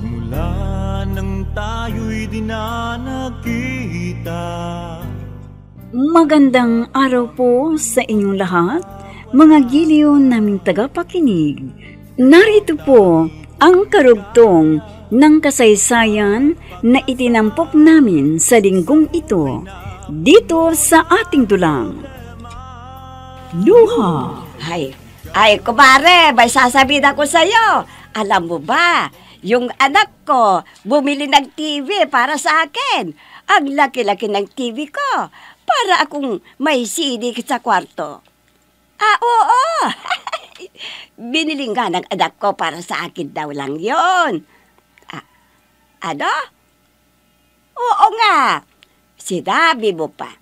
Mula nang tayo'y di na nagkita. Magandang araw po sa inyong lahat, mga giliw naming tagapakinig. Narito po ang karugtong ng kasaysayan na itinampok namin sa linggong ito, dito sa ating dulang. Luha. Ay, kumare, may sasabihin ako sa'yo. Alam mo ba, yung anak ko bumili ng TV para sa akin. Ang laki-laki ng TV ko, para akong may CD sa kwarto. Oo. Binili nga ng anak ko para sa akin daw lang yon. Ano? Oo nga. Sinabi mo pa,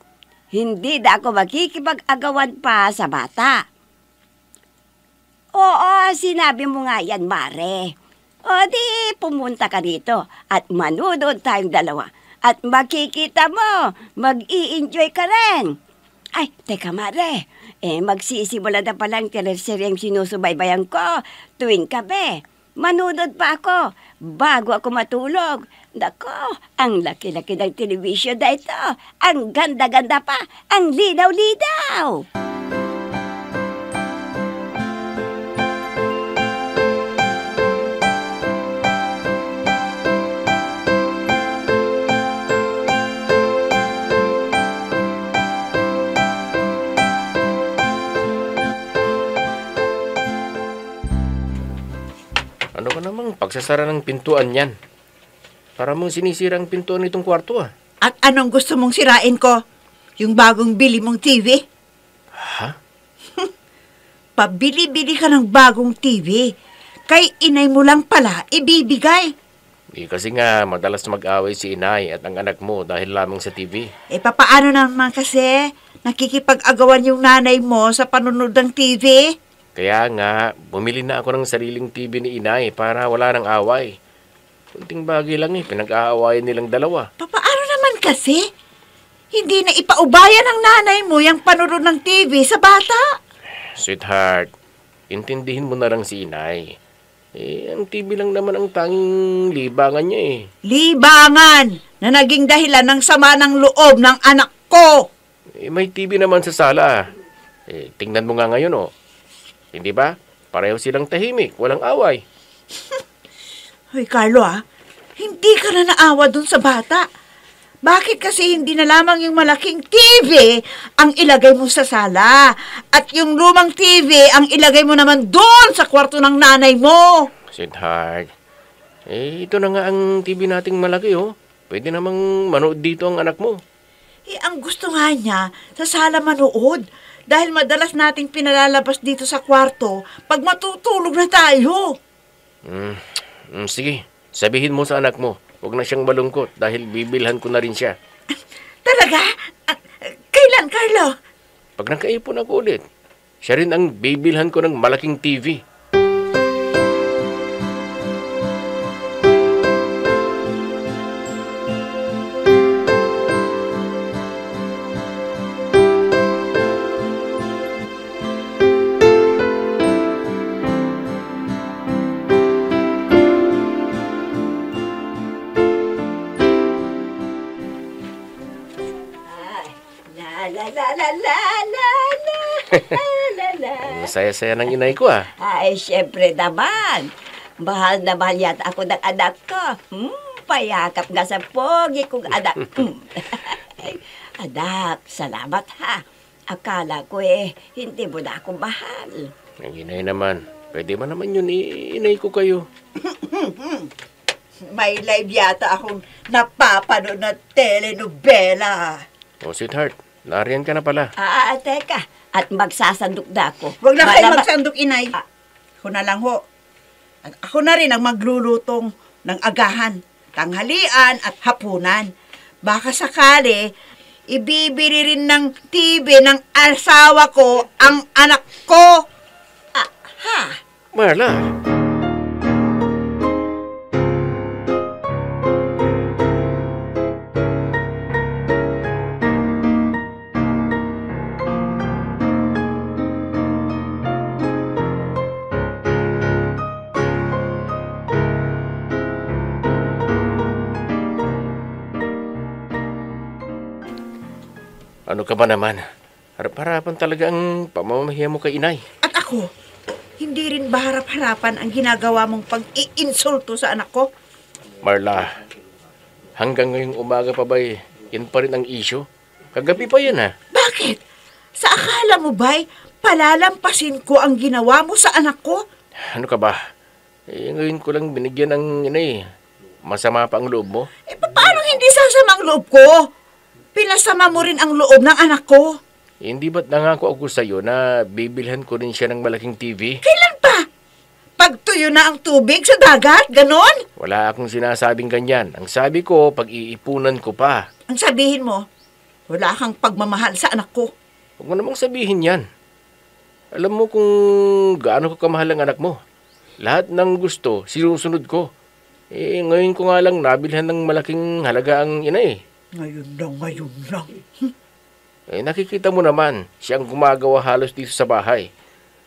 hindi na ako makikipag-agawan pa sa bata. Oo, sinabi mo nga yan, Mare. O di, pumunta ka dito at manunod tayong dalawa. At makikita mo, mag-i-enjoy ka rin. Ay, teka, Mare. Magsisimula na palang teleseryeng sinusubaybayan ko tuwing gabi. Manunod pa ako bago ako matulog. Nako, ang laki-laki ng television na ito. Ang ganda-ganda pa, ang linaw-linaw. Ano ka namang pagsasara ng pintuan yan? Para mong sinisira ang pintuan nitong kwarto. At anong gusto mong sirain ko? Yung bagong bili mong TV? Ha? Pabili-bili ka ng bagong TV. Kay inay mo lang pala ibibigay. Kasi nga madalas mag-away si inay at ang anak mo dahil lamang sa TV. Papaano naman kasi nakikipag-agawan yung nanay mo sa panunod ng TV? Kaya nga, bumili na ako ng sariling TV ni inay para wala nang away. Kunting bagay lang pinag-aawayan nilang dalawa. Papaano naman kasi? Hindi na ipaubayan ng nanay mo yung panunod ng TV sa bata? Sweetheart, intindihin mo na lang si inay. Ang TV lang naman ang tanging libangan niya Libangan na naging dahilan ng sama ng loob ng anak ko. May TV naman sa sala. Tingnan mo nga ngayon Hindi ba? Pareho silang tahimik, walang away. Hoy, Carlo, hindi ka na naawa dun sa bata. Bakit kasi hindi na lamang yung malaking TV ang ilagay mo sa sala at yung lumang TV ang ilagay mo naman doon sa kwarto ng nanay mo? Sweetheart, ito na nga ang TV nating malaki, Pwede namang manood dito ang anak mo. Ang gusto nga niya, sa sala manood. Dahil madalas nating pinalalabas dito sa kwarto pag matutulog na tayo. Sige, sabihin mo sa anak mo. Huwag na siyang malungkot dahil bibilhan ko na rin siya. Talaga? Kailan, Carlo? Pag nakaipon ako ulit, siya rin ang bibilhan ko ng malaking TV. Saya-saya ng inay ko Ay, syempre naman. Mahal na mahal yata ako ng anak ko. Payakap nga sa pogi kong anak. Anak, salamat ha. Akala ko hindi mo na ako mahal. Ang inay naman. Pwede ba naman yun inay ko kayo? May live yata akong napapanood na telenovela. Sweetheart, nariyan ka na pala. Teka. At magsasandok na ako. Huwag na kayo magsandok, inay. Ako na lang At ako na rin ang maglulutong ng agahan, tanghalian at hapunan. Baka sakali, ibibili rin ng TV ng asawa ko ang anak ko. Marla. Ano ka ba naman? Harap-harapan talaga ang pamamahiya mo kay inay. At ako, hindi rin ba harap-harapan ang ginagawa mong pag-iinsulto sa anak ko? Marla, hanggang ngayong umaga pa ba yan pa rin ang issue? Kagabi pa yan ha. Bakit? Sa akala mo ba'y palalampasin ko ang ginawa mo sa anak ko? Ano ka ba? Ngayon ko lang binigyan ng inay. Masama pa ang loob mo? Paano hindi sasamang loob ko? Pinasama mo rin ang loob ng anak ko. Hindi ba't nangako ako sa'yo na bibilhan ko rin siya ng malaking TV? Kailan pa? Pagtuyo na ang tubig sa dagat? Ganon? Wala akong sinasabing ganyan. Ang sabi ko, pag-iipunan ko pa. Ang sabihin mo, wala kang pagmamahal sa anak ko. Huwag mo namang sabihin yan. Alam mo kung gaano ko kamahal ang anak mo. Lahat ng gusto, sinusunod ko. Ngayon ko nga lang nabilhan ng malaking halaga ang ina eh. Ngayon lang. Nakikita mo naman, siya ang gumagawa halos dito sa bahay.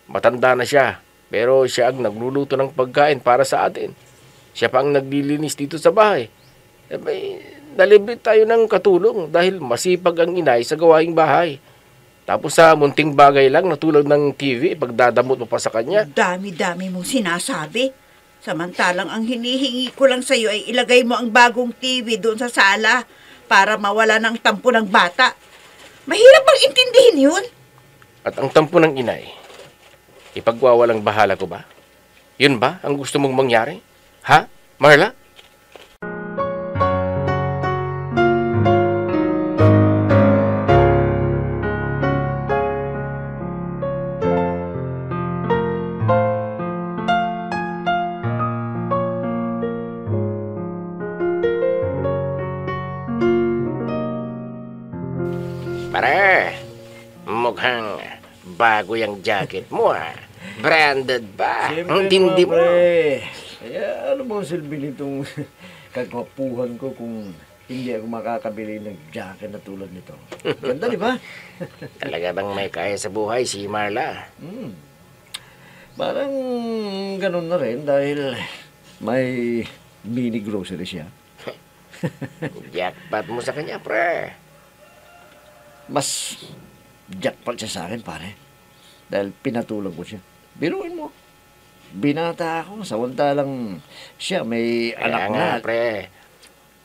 Matanda na siya, pero siya ang nagluluto ng pagkain para sa atin. Siya pa ang naglilinis dito sa bahay. Nalibre tayo ng katulong dahil masipag ang inay sa gawaing bahay. Tapos sa munting bagay lang na tulad ng TV, pagdadamot mo pa sa kanya. Dami-dami mong sinasabi. Samantalang ang hinihingi ko lang sa'yo ay ilagay mo ang bagong TV doon sa sala para mawala ng tampo ng bata. Mahirap bang intindihin yun? At ang tampo ng inay, ipagwawalang bahala ko ba? Yun ba ang gusto mong mangyari? Ha, Marla? Pare, mukhang bago yung jacket mo ah. Branded ba? Ang tindi mo. Kaya ano mo silbi nitong kagwapuhan ko kung hindi ako makakabili ng jacket na tulad nito. Ganda, di ba? Talaga bang may kaya sa buhay si Marla? Parang ganun na rin dahil may mini grocery siya. Jackpot mo sa kanya, pre. Mas jackpot siya sa akin, pare. Dahil pinatulog ko siya. Biruin mo. Binata ako, samantalang siya may Kaya anak na. nga, pre.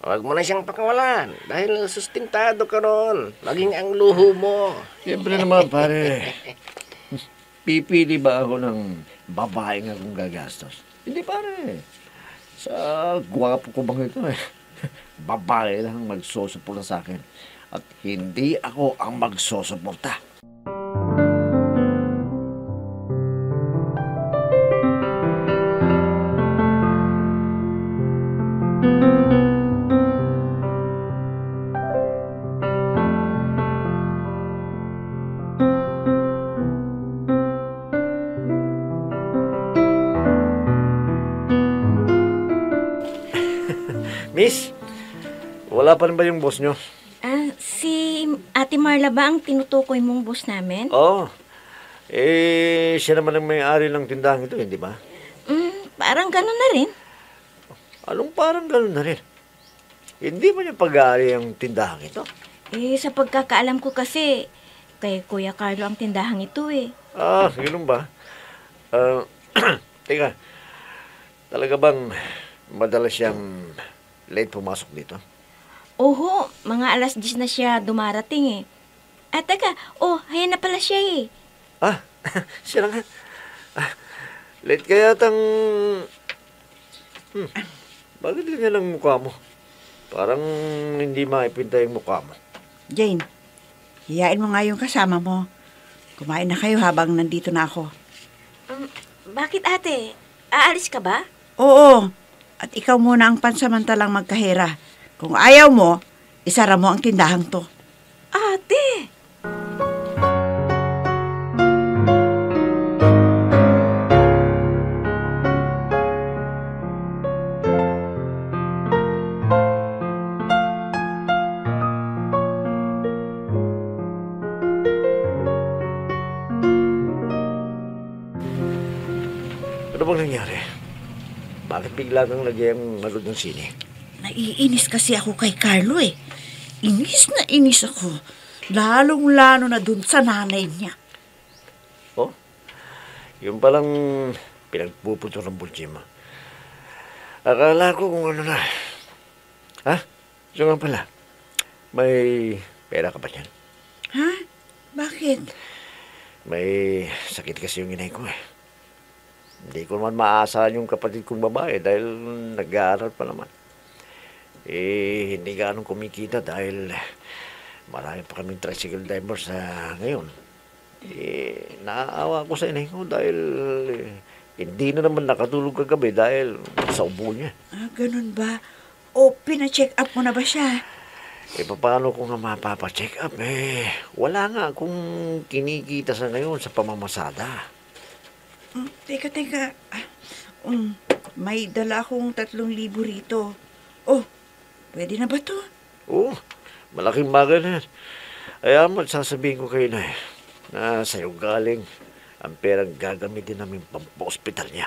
Huwag mo na siyang pakawalan dahil sustentado ka ron. Maging ang luho mo. Siyempre naman, pare. Pipili ba ako ng babae nga kung gagastos? Hindi, pare. Sa gwapo ko bang ito eh. Babae lang magsusuporta sa akin. At hindi ako ang magsusuporta. Miss, wala pa rin ba yung boss nyo? Si Ate Marla ba ang tinutukoy mong boss namin? Oo. Siya naman ang may-ari ng tindahan ito, hindi ba? Parang gano'n na rin. Anong parang gano'n na rin? Hindi ba niya pag-aari ang tindahan ito? Sa pagkakaalam ko kasi, kay Kuya Carlo ang tindahan ito eh. Ganun ba? Teka, talaga bang madalas siyang late pumasok dito? Oho, mga 10:00 na siya dumarating eh. Teka, ayan na pala siya eh. Siya na nga. Late kaya tang... Bakit ganyan ang mukha mo? Parang hindi maipinta yung mukha mo. Jane, hiyain mo nga yung kasama mo. Kumain na kayo habang nandito na ako. Bakit ate? Aalis ka ba? Oo, at ikaw muna ang pansamantalang magkahera. Kung ayaw mo, isara mo ang tindahang to. Ate! Ano bang nangyari? Bakit bigla kang nagyayang manood ng sine? Naiinis kasi ako kay Carlo eh. Inis na inis ako. Lalong-lalo na dun sa nanay niya. Oh, yung palang pinagpuputo ng Bulchima. Akala ko kung ano na. Ha? So nga pala, may pera ka ba dyan? Ha? Bakit? May sakit kasi yung inay ko eh. Hindi ko naman maasahan yung kapatid kong babae dahil nag-aaral pa naman. Hindi ganong kumikita dahil marami pa kaming tricycle driver sa ngayon. Naaawa ko sa inay ko dahil hindi na naman nakatulog kagabi dahil sa ubo niya. Ganun ba? O pina-check up mo na ba siya? Paano ko nga mapapacheck up? Wala nga akong kinikita sa ngayon sa pamamasada. Teka. May dala akong 3,000 rito. Oh, pwede na ba to? Oo, malaking bagay na yan. Kaya sasabihin ko kayo na sa'yo galing ang perang gagamitin namin pampa-hospital niya.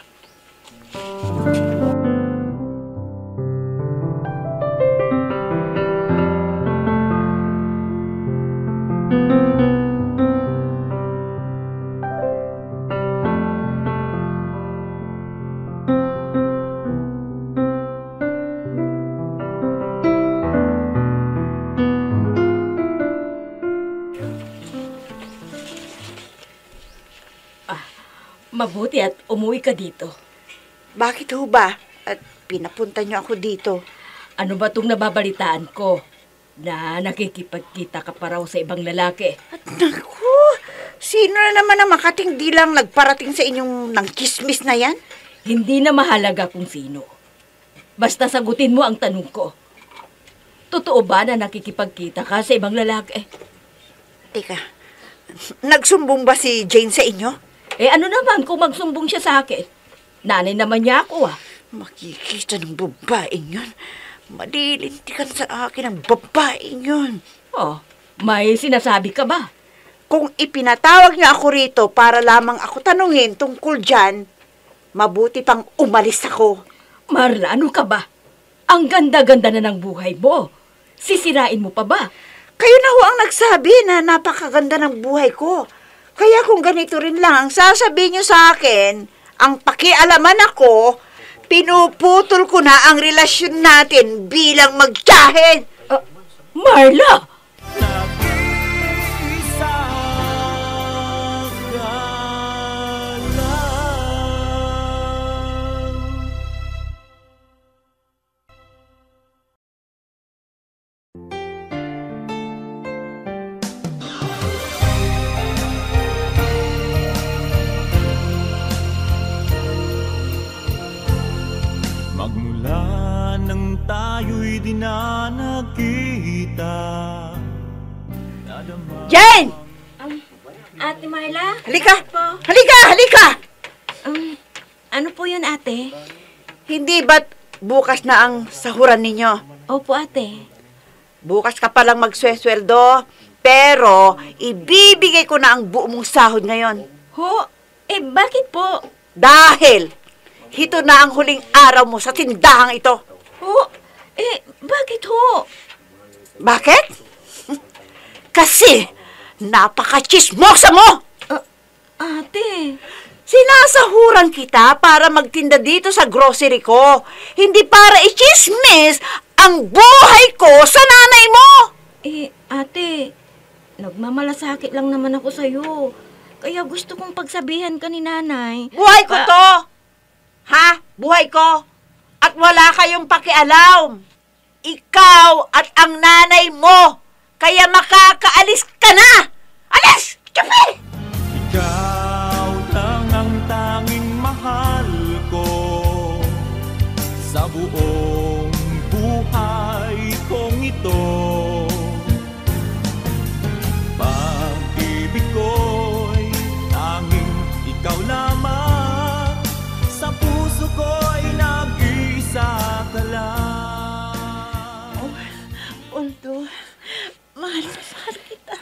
Mabuti at umuwi ka dito. Bakit ho ba? At pinapunta niyo ako dito. Ano ba itong nababalitaan ko? Na nakikipagkita ka pa raw sa ibang lalaki. At naku, sino na naman ang makatingdi lang nagparating sa inyong nang kismis na yan? Hindi na mahalaga kung sino. Basta sagutin mo ang tanong ko. Totoo ba na nakikipagkita ka sa ibang lalaki? Teka, nagsumbong ba si Jane sa inyo? Ano naman kung magsumbong siya sa akin? Nanay naman niya ako Makikita ng babaeng yun. Malilintikan sa akin ang babaeng yun. Oh, may sinasabi ka ba? Kung ipinatawag niya ako rito para lamang ako tanungin tungkol dyan, mabuti pang umalis ako. Marla, ano ka ba? Ang ganda-ganda na ng buhay mo. Sisirain mo pa ba? Kayo na ho ang nagsabi na napakaganda ng buhay ko. Kaya kung ganito rin lang ang sasabihin niyo sa akin, ang pakialaman ako, pinuputol ko na ang relasyon natin bilang magtiyahin. Marla! Nag-iisa ka lang. Magmula nang tayo'y di na nagkita. Jane! Ate Marla? Halika! Po. Halika! Ano po yun, ate? Hindi ba't bukas na ang sahuran ninyo? Opo, ate. Bukas ka palang magswesweldo, pero ibibigay ko na ang buo mong sahod ngayon. Ho? Bakit po? Dahil ito na ang huling araw mo sa tindahang ito. Ho? Bakit ho? Bakit? Kasi napaka-chismosa mo! Ate. Sinasahuran kita para magtinda dito sa grocery ko. Hindi para i-chismis ang buhay ko sa nanay mo! Ate, nagmamalasakit lang naman ako sa'yo. Kaya gusto kong pagsabihan ka ni nanay. Buhay ko to! Ha? Buhay ko? At wala kayong pakialam. Ikaw at ang nanay mo. Kaya makakaalis ka na! Alis! Chupi! Ikaw lang ang tanging mahal ko sa buong buhay kong ito. Pag-ibig ko'y tanging ikaw lamang, sa puso ko'y nag-isa ka lang. Although, mahal na mahal kita.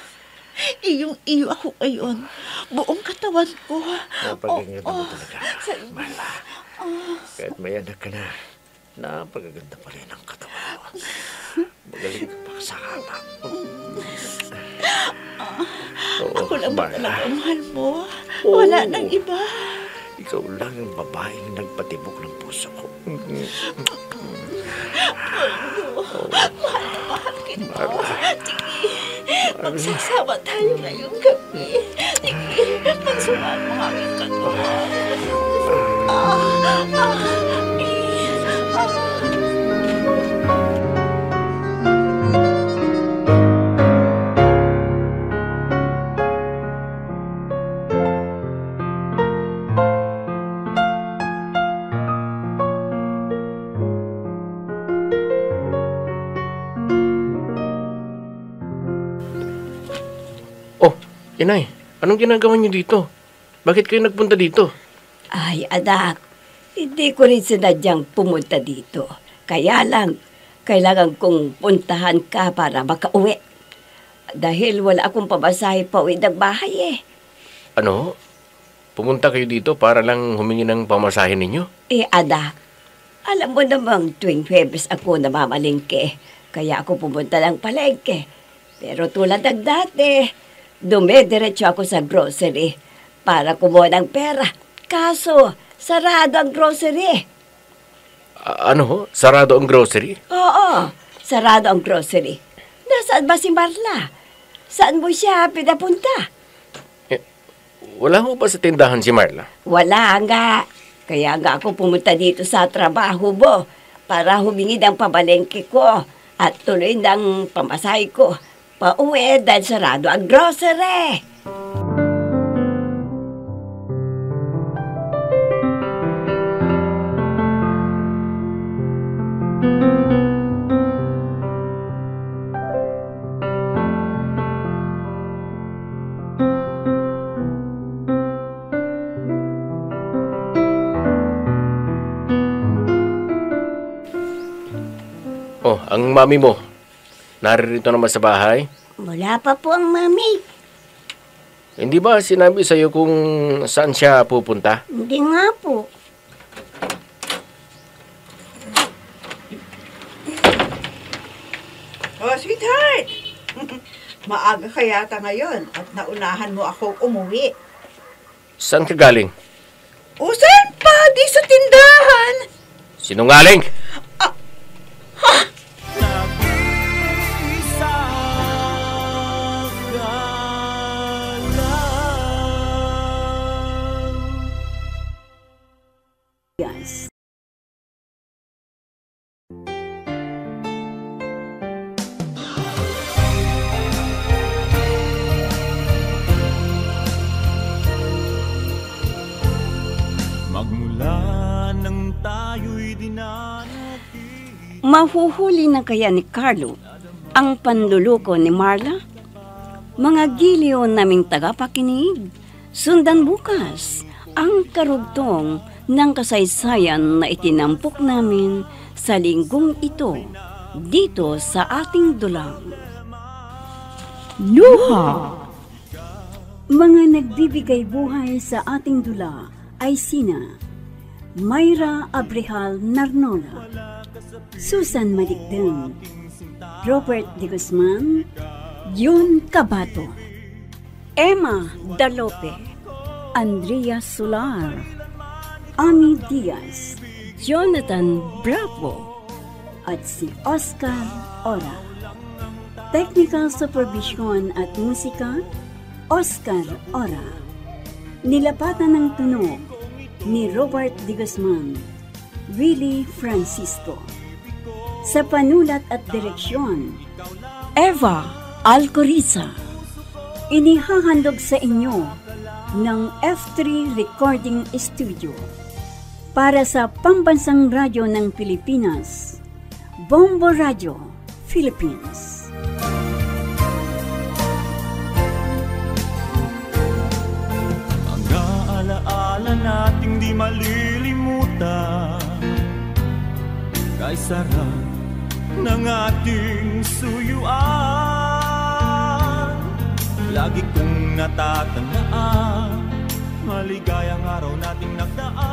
Iyong-iyo ako ngayon. Buong katawan ko. Napagaganda mo talaga, Marla. Kahit may anak ka na, napagaganda pa rin ang katawan mo. Magaling ka pa sa kama. lang ba Marla. talaga ang mahal mo? Oo. Wala nang iba. Ikaw lang ang babaeng nagpatibok ng puso ko. Mahal kita. Marla. Sige, magsasama tayo ngayong gabi. Sige, pagsumaan mo ang aming katawan. Oh, inay, anong ginagawa niyo dito? Bakit kayo nagpunta dito? Ay, anak, hindi ko rin sinadyang pumunta dito. Kaya lang, kailangan kong puntahan ka para makauwi. Dahil wala akong pamasahe pa uwi ng bahay eh. Ano? Pumunta kayo dito para lang humingi ng pamasahe ninyo? Eh, anak, alam mo namang tuwing Huwebes ako namamalingke. Kaya ako pumunta ng palengke. Pero tulad ng dati, dumediretso ako sa grocery para kumuha ng pera. Kaso, sarado ang grocery. Ano ho? Sarado ang grocery? Oo, sarado ang grocery. Nasaan ba si Marla? Saan mo siya pinapunta? Wala ho ba sa tindahan si Marla? Wala nga. Kaya nga ako pumunta dito sa trabaho mo para humingi ng pabalengke ko at tuloy ng pamasahe ko. Pauwi dahil sarado ang grocery. Oh, ang mami mo. Naririto naman sa bahay. Wala pa po ang mami. Hindi ba sinabi sa'yo kung saan siya pupunta? Hindi nga po. Oh, sweetheart! Maaga ka yata ngayon at naunahan mo ako umuwi. Saan ka galing? O, saan pa? Di sa tindahan! Sinungaling! Nag-iisang galang. Yes. Magmula nang tayo'y dinanati. Mahuhuli na kaya ni Carlo ang panluluko ni Marla? Mga giliw naming tagapakinig, sundan bukas ang karugtong ng kasaysayan na itinampok namin sa linggong ito dito sa ating dulang. Luha! Mga nagbibigay buhay sa ating dula ay sina Mayra Abrehal Narnola, Susan Malikden, Robert De Guzman, Jun Cabato, Emma Dalope, Andrea Solar, Ami Diaz, Jonathan Bravo, at si Oscar Ora. Technical Supervision at Musika, Oscar Ora. Nilapatan ng tunog ni Robert De Guzman, Willie Francisco. Sa panulat at direksyon, Eva Alcoriza. Inihahandog sa inyo ng F3 Recording Studio para sa Pambansang Radyo ng Pilipinas, Bombo Radio, Philippines. Ang alaala nating di malilimutan, kay sarap ng ating suyuan. Lagi kong natatandaan, maligayang araw nating nagdaan.